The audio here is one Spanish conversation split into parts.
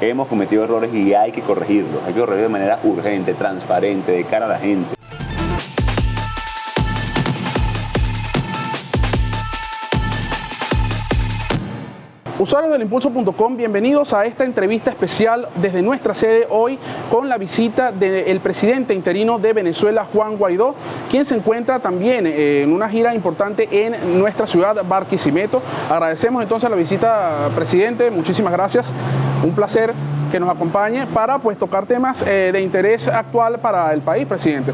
hemos cometido errores y hay que corregirlos. Hay que corregirlos de manera urgente, transparente, de cara a la gente. Usuarios del Impulso.com, bienvenidos a esta entrevista especial desde nuestra sede hoy con la visita del presidente interino de Venezuela, Juan Guaidó, quien se encuentra también en una gira importante en nuestra ciudad, Barquisimeto. Agradecemos entonces la visita, presidente, muchísimas gracias, un placer que nos acompañe para pues tocar temas de interés actual para el país, presidente.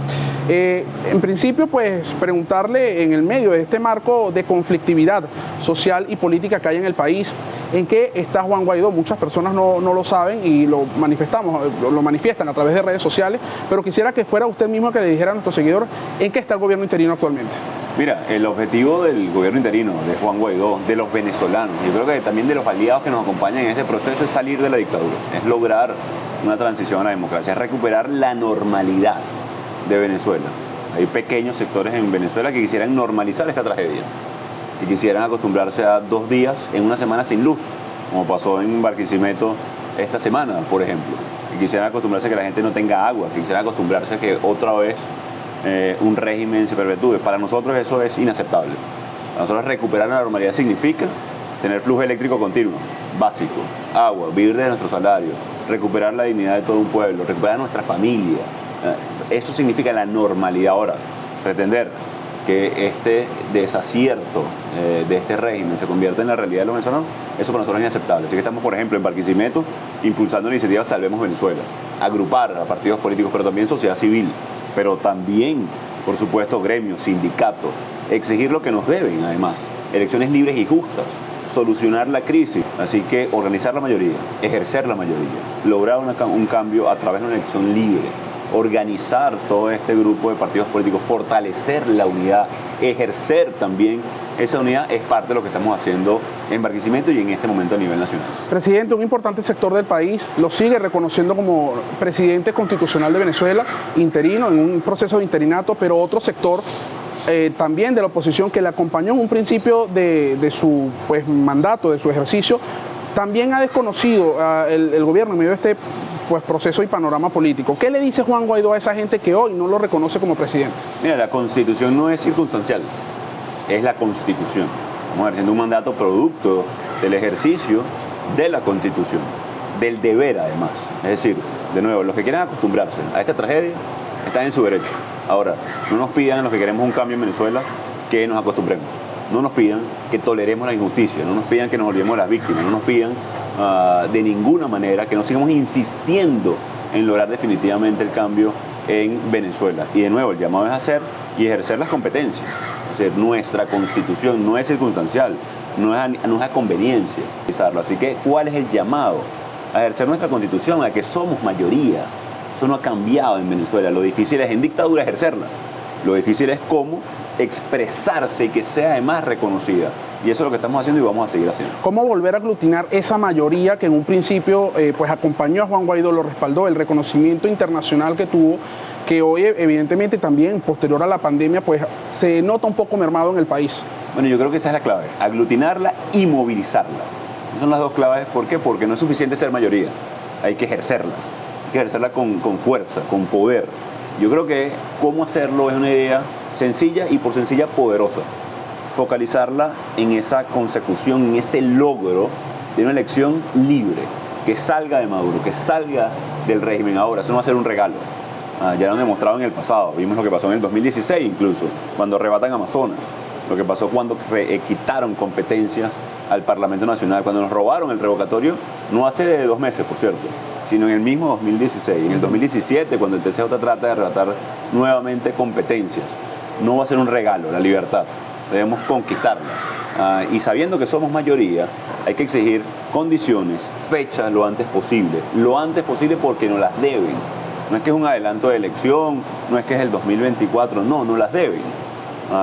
En principio, pues preguntarle en el medio de este marco de conflictividad social y política que hay en el país, ¿en qué está Juan Guaidó? Muchas personas no lo saben y lo manifiestan a través de redes sociales, pero quisiera que fuera usted mismo que le dijera a nuestros seguidores en qué está el gobierno interino actualmente. Mira, el objetivo del gobierno interino, de Juan Guaidó, de los venezolanos, yo creo que también de los aliados que nos acompañan en este proceso, es salir de la dictadura, es lograr una transición a la democracia, es recuperar la normalidad de Venezuela. Hay pequeños sectores en Venezuela que quisieran normalizar esta tragedia, que quisieran acostumbrarse a 2 días en una semana sin luz, como pasó en Barquisimeto esta semana, por ejemplo, que quisieran acostumbrarse a que la gente no tenga agua, que quisieran acostumbrarse a que otra vez un régimen se perpetúe. Para nosotros eso es inaceptable. Para nosotros recuperar la normalidad significa tener flujo eléctrico continuo, básico, agua, vivir de nuestro salario, recuperar la dignidad de todo un pueblo, recuperar nuestra familia. Eso significa la normalidad. Ahora, pretender que este desacierto de este régimen se convierta en la realidad de los venezolanos, eso para nosotros es inaceptable. Así que estamos, por ejemplo, en Barquisimeto impulsando la iniciativa Salvemos Venezuela, agrupar a partidos políticos, pero también sociedad civil, pero también, por supuesto, gremios, sindicatos, exigir lo que nos deben, además, elecciones libres y justas, solucionar la crisis. Así que organizar la mayoría, ejercer la mayoría, lograr un cambio a través de una elección libre, organizar todo este grupo de partidos políticos, fortalecer la unidad, ejercer también esa unidad, es parte de lo que estamos haciendo en Barquisimeto y en este momento a nivel nacional. Presidente, un importante sector del país lo sigue reconociendo como presidente constitucional de Venezuela, interino, en un proceso de interinato, pero otro sector también de la oposición que le acompañó en un principio de su mandato, de su ejercicio, también ha desconocido el gobierno en medio de este proceso y panorama político. ¿Qué le dice Juan Guaidó a esa gente que hoy no lo reconoce como presidente? Mira, la Constitución no es circunstancial, es la Constitución. Estamos ejerciendo un mandato producto del ejercicio de la Constitución, del deber además. Es decir, de nuevo, los que quieran acostumbrarse a esta tragedia están en su derecho. Ahora, no nos pidan los que queremos un cambio en Venezuela que nos acostumbremos. No nos pidan que toleremos la injusticia, no nos pidan que nos olvidemos de las víctimas, no nos pidan de ninguna manera que no sigamos insistiendo en lograr definitivamente el cambio en Venezuela. Y de nuevo, el llamado es hacer y ejercer las competencias. Es decir, nuestra Constitución no es circunstancial, no es a conveniencia utilizarlo. Así que, ¿cuál es el llamado? A ejercer nuestra Constitución, a que somos mayoría. Eso no ha cambiado en Venezuela. Lo difícil es en dictadura ejercerla. Lo difícil es cómo expresarse y que sea además reconocida. Y eso es lo que estamos haciendo y vamos a seguir haciendo. ¿Cómo volver a aglutinar esa mayoría que en un principio acompañó a Juan Guaidó, lo respaldó, el reconocimiento internacional que tuvo, que hoy evidentemente también posterior a la pandemia se nota un poco mermado en el país? Bueno, yo creo que esa es la clave, aglutinarla y movilizarla. Esas son las dos claves. ¿Por qué? Porque no es suficiente ser mayoría, hay que ejercerla con fuerza, con poder. Yo creo que cómo hacerlo es una idea sencilla y por sencilla poderosa. Focalizarla en esa consecución, en ese logro de una elección libre, que salga de Maduro, que salga del régimen ahora. Eso no va a ser un regalo. Ya lo han demostrado en el pasado. Vimos lo que pasó en el 2016 incluso, cuando arrebatan Amazonas. Lo que pasó cuando quitaron competencias al Parlamento Nacional, cuando nos robaron el revocatorio, no hace 2 meses, por cierto, sino en el mismo 2016. En el 2017, cuando el TCJ trata de arrebatar nuevamente competencias. No va a ser un regalo la libertad, debemos conquistarla. Y sabiendo que somos mayoría, hay que exigir condiciones, fechas lo antes posible porque nos las deben. No es que es un adelanto de elección, no es que es el 2024, no, nos las deben.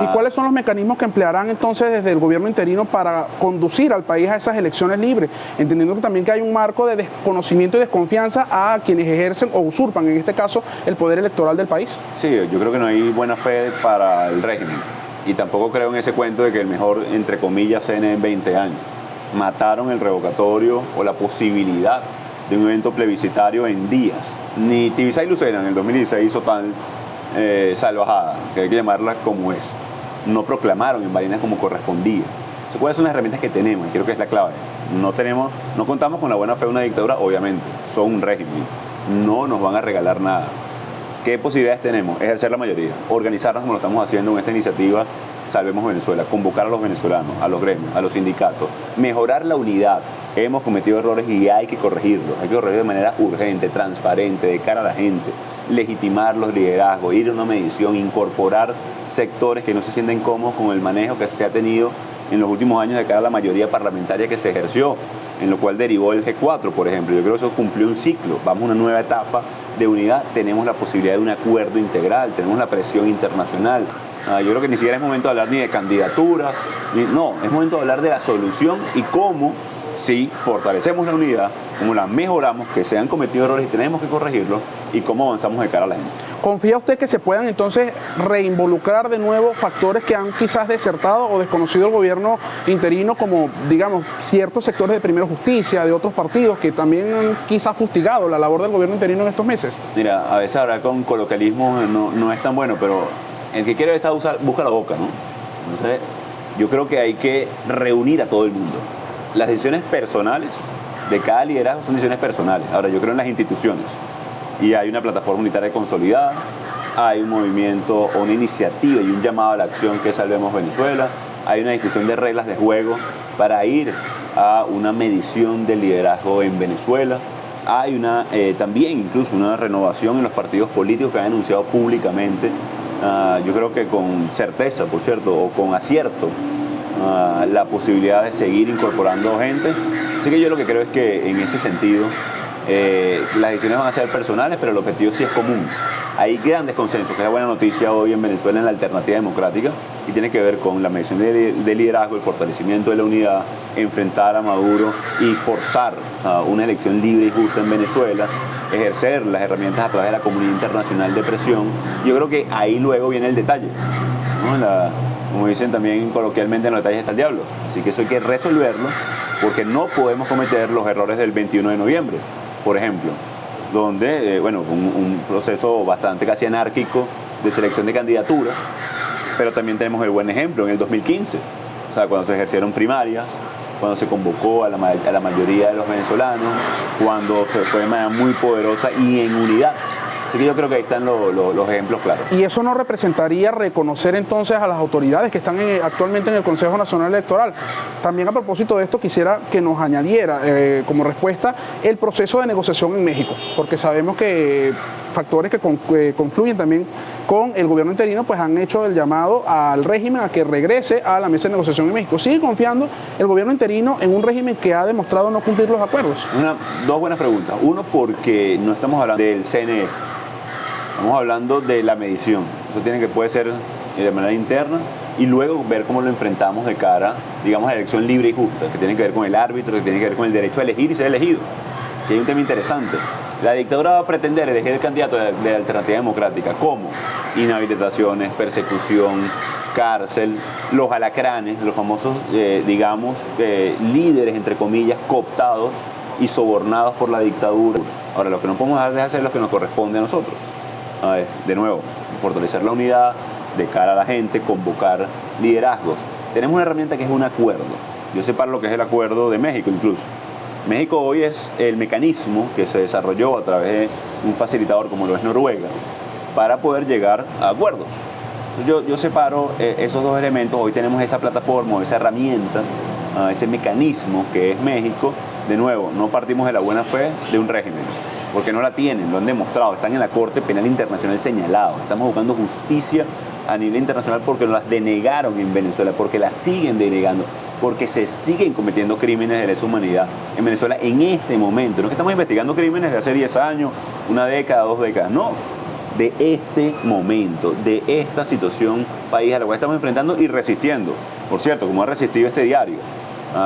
¿Y cuáles son los mecanismos que emplearán entonces desde el gobierno interino para conducir al país a esas elecciones libres? Entendiendo que también que hay un marco de desconocimiento y desconfianza a quienes ejercen o usurpan, en este caso, el poder electoral del país. Sí, yo creo que no hay buena fe para el régimen. Y tampoco creo en ese cuento de que el mejor, entre comillas, cene en 20 años. Mataron el revocatorio o la posibilidad de un evento plebiscitario en días. Ni Tibisay y Lucena en el 2016 hizo tal salvajada, que hay que llamarla como es. No proclamaron en Barinas como correspondía. ¿Cuáles son las herramientas que tenemos? Y creo que es la clave. No contamos con la buena fe de una dictadura, obviamente. Son un régimen. No nos van a regalar nada. ¿Qué posibilidades tenemos? Ejercer la mayoría. Organizarnos como lo estamos haciendo en esta iniciativa Salvemos Venezuela. Convocar a los venezolanos, a los gremios, a los sindicatos. Mejorar la unidad. Hemos cometido errores y hay que corregirlos. Hay que corregirlos de manera urgente, transparente, de cara a la gente. Legitimar los liderazgos, ir a una medición, incorporar sectores que no se sienten cómodos con el manejo que se ha tenido en los últimos años de cara a la mayoría parlamentaria que se ejerció, en lo cual derivó el G4, por ejemplo. Yo creo que eso cumplió un ciclo. Vamos a una nueva etapa de unidad. Tenemos la posibilidad de un acuerdo integral, tenemos la presión internacional. Yo creo que ni siquiera es momento de hablar ni de candidatura, no, es momento de hablar de la solución y cómo, si fortalecemos la unidad, cómo la mejoramos, que se han cometido errores y tenemos que corregirlos, y cómo avanzamos de cara a la gente. ¿Confía usted que se puedan entonces reinvolucrar de nuevo factores que han quizás desertado o desconocido el gobierno interino, como digamos ciertos sectores de Primero Justicia, de otros partidos que también han quizás fustigado la labor del gobierno interino en estos meses? Mira, a veces hablar con coloquialismo no es tan bueno, pero el que quiere besar busca la boca, ¿no? Entonces, yo creo que hay que reunir a todo el mundo. Las decisiones personales de cada liderazgo son decisiones personales. Ahora, yo creo en las instituciones. Y hay una plataforma unitaria consolidada, hay un movimiento o una iniciativa y un llamado a la acción que es Salvemos Venezuela, hay una discusión de reglas de juego para ir a una medición del liderazgo en Venezuela, hay también incluso una renovación en los partidos políticos que han anunciado públicamente, yo creo que con certeza, por cierto, o con acierto, la posibilidad de seguir incorporando gente. Así que yo lo que creo es que en ese sentido las decisiones van a ser personales, pero el objetivo sí es común. Hay grandes consensos, que es la buena noticia hoy en Venezuela en la alternativa democrática, y tiene que ver con la medición de liderazgo, el fortalecimiento de la unidad, enfrentar a Maduro y forzar una elección libre y justa en Venezuela, ejercer las herramientas a través de la comunidad internacional de presión. Yo creo que ahí luego viene el detalle, ¿no? Como dicen también coloquialmente, en los detalles está el diablo. Así que eso hay que resolverlo, porque no podemos cometer los errores del 21 de noviembre. Por ejemplo, donde, un proceso bastante casi anárquico de selección de candidaturas, pero también tenemos el buen ejemplo en el 2015, o sea, cuando se ejercieron primarias, cuando se convocó a la mayoría de los venezolanos, cuando se fue de manera muy poderosa y en unidad. Así que yo creo que ahí están los ejemplos claros. ¿Y eso no representaría reconocer entonces a las autoridades que están actualmente en el Consejo Nacional Electoral? También a propósito de esto quisiera que nos añadiera como respuesta el proceso de negociación en México, porque sabemos que factores que confluyen también con el gobierno interino pues han hecho el llamado al régimen a que regrese a la mesa de negociación en México. ¿Sigue confiando el gobierno interino en un régimen que ha demostrado no cumplir los acuerdos? Dos buenas preguntas. Uno, porque no estamos hablando del CNE. Estamos hablando de la medición. Eso puede ser de manera interna y luego ver cómo lo enfrentamos de cara, digamos, a la elección libre y justa, que tiene que ver con el árbitro, que tiene que ver con el derecho a elegir y ser elegido. Que hay un tema interesante. La dictadura va a pretender elegir el candidato de la alternativa democrática. ¿Cómo? Inhabilitaciones, persecución, cárcel, los alacranes, los famosos, líderes, entre comillas, cooptados y sobornados por la dictadura. Ahora, lo que no podemos dejar de hacer es lo que nos corresponde a nosotros. De nuevo, fortalecer la unidad de cara a la gente, convocar liderazgos. Tenemos una herramienta que es un acuerdo. Yo separo lo que es el acuerdo de México incluso. México hoy es el mecanismo que se desarrolló a través de un facilitador como lo es Noruega para poder llegar a acuerdos. Yo separo esos dos elementos. Hoy tenemos esa plataforma, esa herramienta, ese mecanismo que es México. De nuevo, no partimos de la buena fe de un régimen, porque no la tienen, lo han demostrado, están en la Corte Penal Internacional señalados. Estamos buscando justicia a nivel internacional porque nos las denegaron en Venezuela, porque las siguen denegando, porque se siguen cometiendo crímenes de lesa humanidad en Venezuela en este momento. No es que estamos investigando crímenes de hace 10 años, una década, 2 décadas, no. De este momento, de esta situación país a la cual estamos enfrentando y resistiendo. Por cierto, como ha resistido este diario,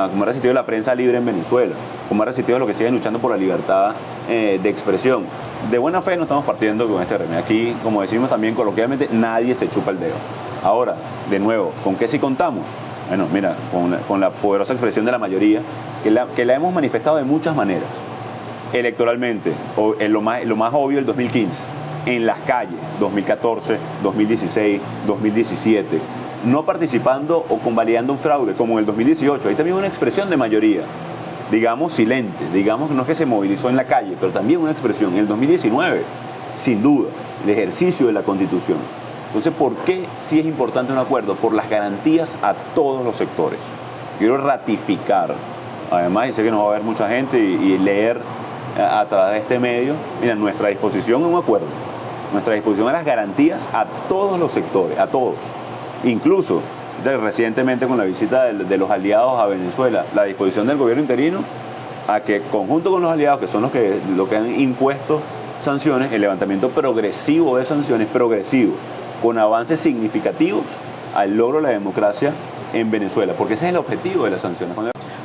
como ha resistido la prensa libre en Venezuela, como ha resistido los que siguen luchando por la libertad de expresión. De buena fe no estamos partiendo con este régimen. Aquí, como decimos también coloquialmente, nadie se chupa el dedo. Ahora, de nuevo, ¿con qué sí contamos? Bueno, mira, con la poderosa expresión de la mayoría, que la hemos manifestado de muchas maneras. electoralmente, lo más obvio, el 2015, en las calles, 2014, 2016, 2017, no participando o convalidando un fraude, como en el 2018, ahí también una expresión de mayoría, digamos silente, digamos no es que se movilizó en la calle, pero también una expresión. En el 2019, sin duda, el ejercicio de la Constitución. Entonces, ¿por qué sí es importante un acuerdo? Por las garantías a todos los sectores. Quiero ratificar, además, y sé que nos va a ver mucha gente y leer a través de este medio, mira, nuestra disposición a un acuerdo, nuestra disposición a las garantías a todos los sectores, a todos. Incluso, recientemente con la visita de los aliados a Venezuela, la disposición del gobierno interino a que, conjunto con los aliados, que son los que han impuesto sanciones, el levantamiento progresivo de sanciones, progresivo, con avances significativos al logro de la democracia en Venezuela, porque ese es el objetivo de las sanciones.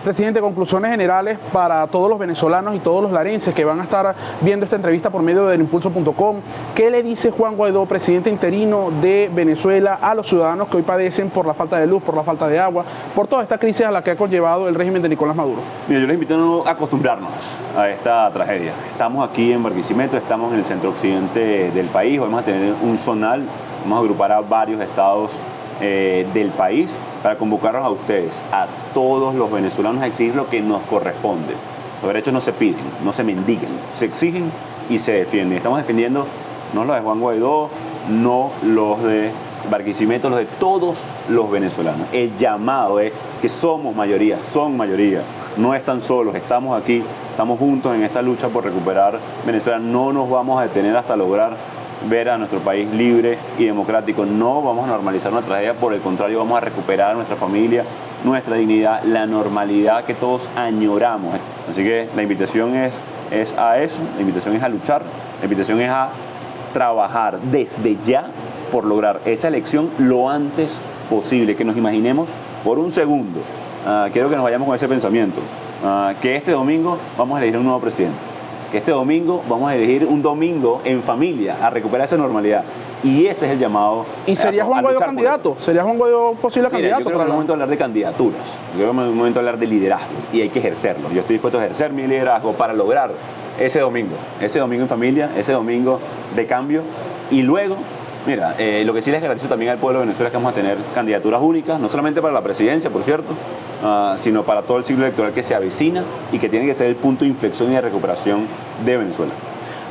Presidente, conclusiones generales para todos los venezolanos y todos los larenses que van a estar viendo esta entrevista por medio del Impulso.com. ¿Qué le dice Juan Guaidó, presidente interino de Venezuela, a los ciudadanos que hoy padecen por la falta de luz, por la falta de agua, por toda esta crisis a la que ha conllevado el régimen de Nicolás Maduro? Mira, yo les invito a no acostumbrarnos a esta tragedia. Estamos aquí en Barquisimeto, estamos en el centro occidente del país, vamos a tener un zonal, vamos a agrupar a varios estados del país para convocarlos a ustedes, a todos los venezolanos, a exigir lo que nos corresponde. Los derechos no se piden, no se mendigan, se exigen y se defienden. Estamos defendiendo no los de Juan Guaidó, no los de Barquisimeto, los de todos los venezolanos. El llamado es que somos mayoría, son mayoría, no están solos, estamos aquí, estamos juntos en esta lucha por recuperar Venezuela. No nos vamos a detener hasta lograr ver a nuestro país libre y democrático. No vamos a normalizar una tragedia, por el contrario, vamos a recuperar a nuestra familia, nuestra dignidad, la normalidad que todos añoramos. Así que la invitación es a eso, la invitación es a luchar, la invitación es a trabajar desde ya por lograr esa elección lo antes posible, que nos imaginemos por un segundo, quiero que nos vayamos con ese pensamiento, que este domingo vamos a elegir un nuevo presidente. Que este domingo vamos a elegir un domingo en familia, a recuperar esa normalidad. Y ese es el llamado. ¿Y sería Juan Guaidó candidato? ¿Sería Juan Guaidó posible candidato? Yo creo que es momento de hablar de candidaturas. Yo creo que es momento de hablar de liderazgo. Y hay que ejercerlo. Yo estoy dispuesto a ejercer mi liderazgo para lograr ese domingo en familia, ese domingo de cambio. Y luego, mira, lo que sí les garantizo también al pueblo de Venezuela es que vamos a tener candidaturas únicas, no solamente para la presidencia, por cierto, sino para todo el ciclo electoral que se avecina y que tiene que ser el punto de inflexión y de recuperación de Venezuela.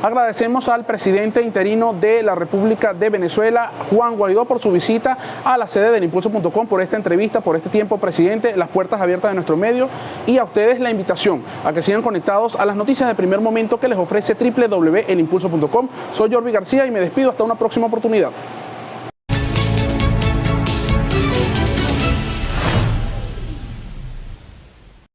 Agradecemos al presidente interino de la República de Venezuela, Juan Guaidó, por su visita a la sede del Impulso.com, por esta entrevista, por este tiempo, presidente, las puertas abiertas de nuestro medio, y a ustedes la invitación a que sigan conectados a las noticias de primer momento que les ofrece www.elimpulso.com. Soy Jorvi García y me despido hasta una próxima oportunidad.